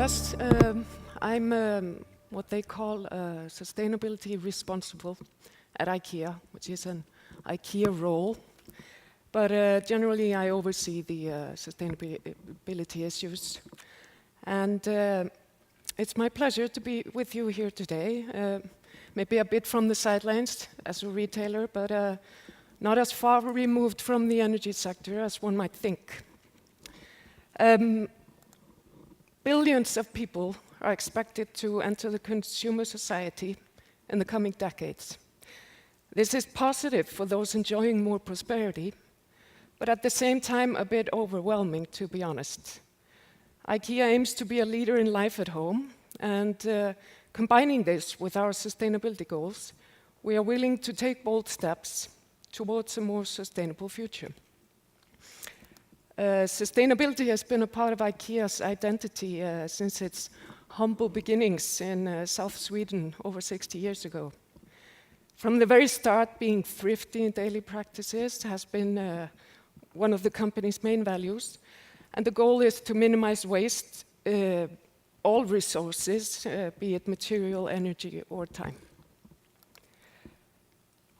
Yes, I'm what they call sustainability responsible at IKEA, which is an IKEA role. But generally, I oversee the sustainability issues. And it's my pleasure to be with you here today. Maybe a bit from the sidelines as a retailer, but not as far removed from the energy sector as one might think. Billions of people are expected to enter the consumer society in the coming decades. This is positive for those enjoying more prosperity, but at the same time a bit overwhelming, to be honest. IKEA aims to be a leader in life at home, and combining this with our sustainability goals, we are willing to take bold steps towards a more sustainable future. Sustainability has been a part of IKEA's identity since its humble beginnings in South Sweden over 60 years ago. From the very start, being thrifty in daily practices has been one of the company's main values, and the goal is to minimize waste, all resources, be it material, energy, or time.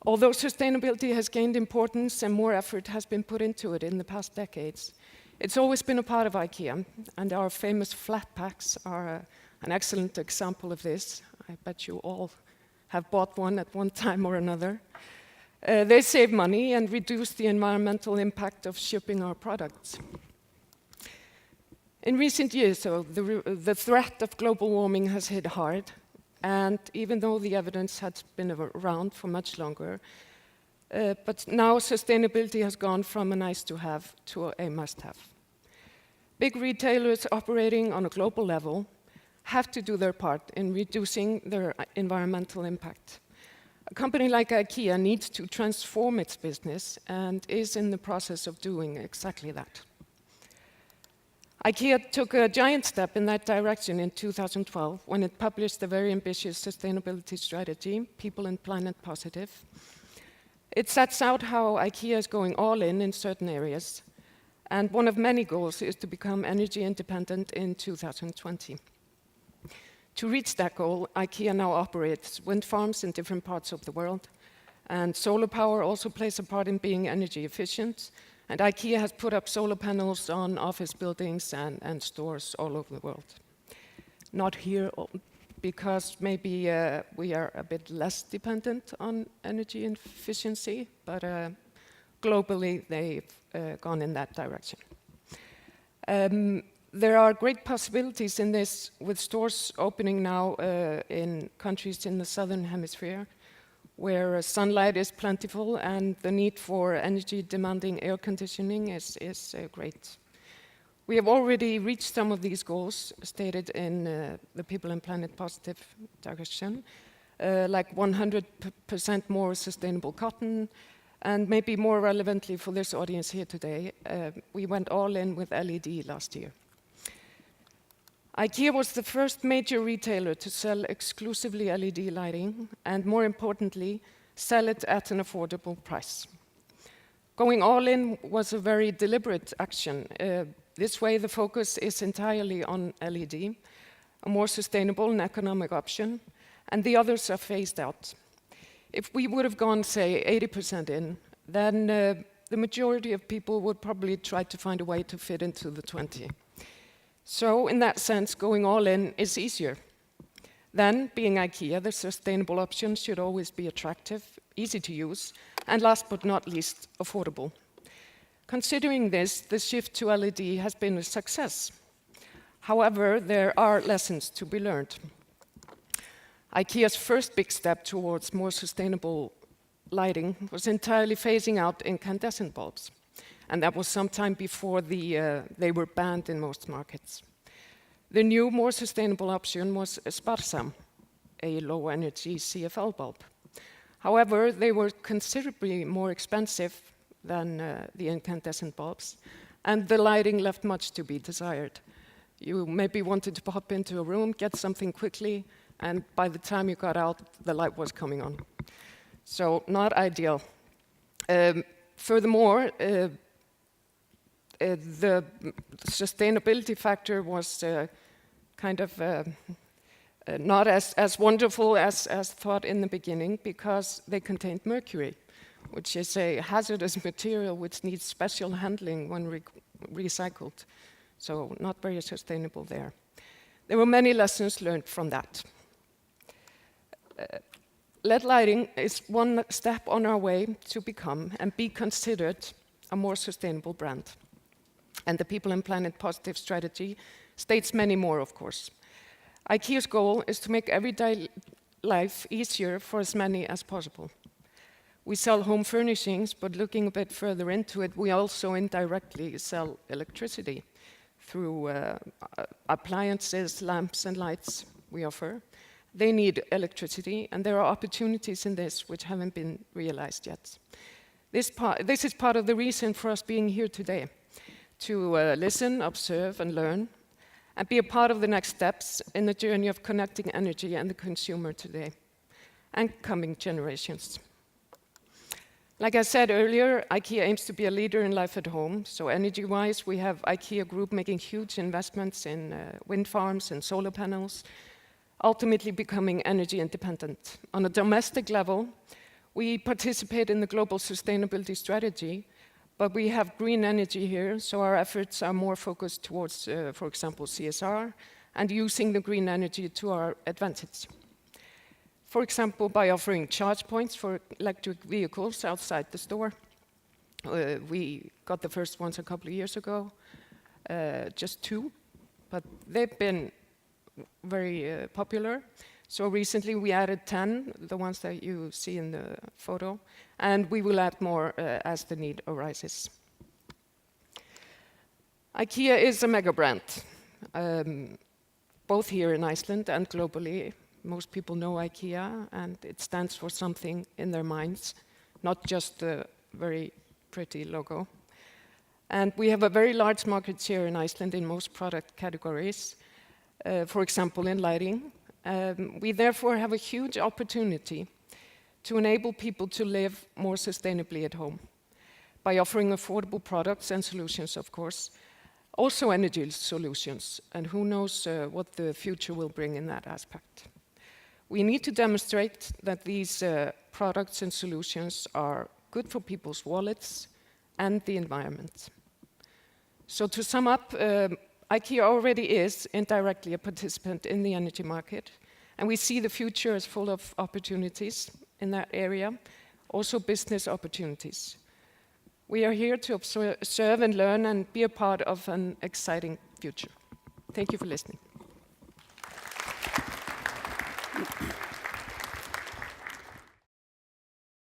Although sustainability has gained importance and more effort has been put into it in the past decades, it's always been a part of IKEA, and our famous flat packs are an excellent example of this. I bet you all have bought one at one time or another. They save money and reduce the environmental impact of shipping our products. In recent years, though, the threat of global warming has hit hard. And even though the evidence had been around for much longer, but now sustainability has gone from a nice to have to a must have. Big retailers operating on a global level have to do their part in reducing their environmental impact. A company like IKEA needs to transform its business and is in the process of doing exactly that. IKEA took a giant step in that direction in 2012 when it published a very ambitious sustainability strategy, People and Planet Positive. It sets out how IKEA is going all in certain areas, and one of many goals is to become energy independent in 2020. To reach that goal, IKEA now operates wind farms in different parts of the world, and solar power also plays a part in being energy efficient. And IKEA has put up solar panels on office buildings and stores all over the world. Not here, because maybe we are a bit less dependent on energy efficiency, but globally they've gone in that direction. There are great possibilities in this, with stores opening now in countries in the southern hemisphere, where sunlight is plentiful and the need for energy-demanding air conditioning is great. We have already reached some of these goals stated in the People and Planet Positive direction, like 100% more sustainable cotton, and maybe more relevantly for this audience here today, we went all in with LED last year. IKEA was the first major retailer to sell exclusively LED lighting, and more importantly, sell it at an affordable price. Going all in was a very deliberate action. This way, the focus is entirely on LED, a more sustainable and economic option, and the others are phased out. If we would have gone, say, 80% in, then the majority of people would probably try to find a way to fit into the 20. So, in that sense, going all in is easier. Then, being IKEA, the sustainable option should always be attractive, easy to use, and last but not least, affordable. Considering this, the shift to LED has been a success. However, there are lessons to be learned. IKEA's first big step towards more sustainable lighting was entirely phasing out incandescent bulbs. And that was sometime before they were banned in most markets. The new, more sustainable option was Sparsam, a low-energy CFL bulb. However, they were considerably more expensive than the incandescent bulbs, and the lighting left much to be desired. You maybe wanted to pop into a room, get something quickly, and by the time you got out, the light was coming on. So, not ideal. Furthermore, the sustainability factor was kind of not as wonderful as thought in the beginning, because they contained mercury, which is a hazardous material which needs special handling when recycled. So not very sustainable there. There were many lessons learned from that. LED lighting is one step on our way to become and be considered a more sustainable brand. And the People and Planet Positive strategy states many more, of course. IKEA's goal is to make everyday life easier for as many as possible. We sell home furnishings, but looking a bit further into it, we also indirectly sell electricity through appliances, lamps, and lights we offer. They need electricity, and there are opportunities in this which haven't been realized yet. This is part of the reason for us being here today, to listen, observe, and learn, and be a part of the next steps in the journey of connecting energy and the consumer today, and coming generations. Like I said earlier, IKEA aims to be a leader in life at home. So energy-wise, we have IKEA Group making huge investments in wind farms and solar panels, ultimately becoming energy independent. On a domestic level, we participate in the global sustainability strategy, but we have green energy here, so our efforts are more focused towards, for example, CSR, and using the green energy to our advantage. For example, by offering charge points for electric vehicles outside the store. We got the first ones a couple of years ago, just 2, but they've been very popular. So recently we added 10, the ones that you see in the photo, and we will add more as the need arises. IKEA is a mega brand, both here in Iceland and globally. Most people know IKEA, and it stands for something in their minds, not just a very pretty logo. And we have a very large market share in Iceland in most product categories, for example, in lighting. We therefore have a huge opportunity to enable people to live more sustainably at home by offering affordable products and solutions, of course, also energy solutions, and who knows what the future will bring in that aspect. We need to demonstrate that these products and solutions are good for people's wallets and the environment. So to sum up, IKEA already is indirectly a participant in the energy market, and we see the future as full of opportunities in that area, also business opportunities. We are here to observe and learn and be a part of an exciting future. Thank you for listening.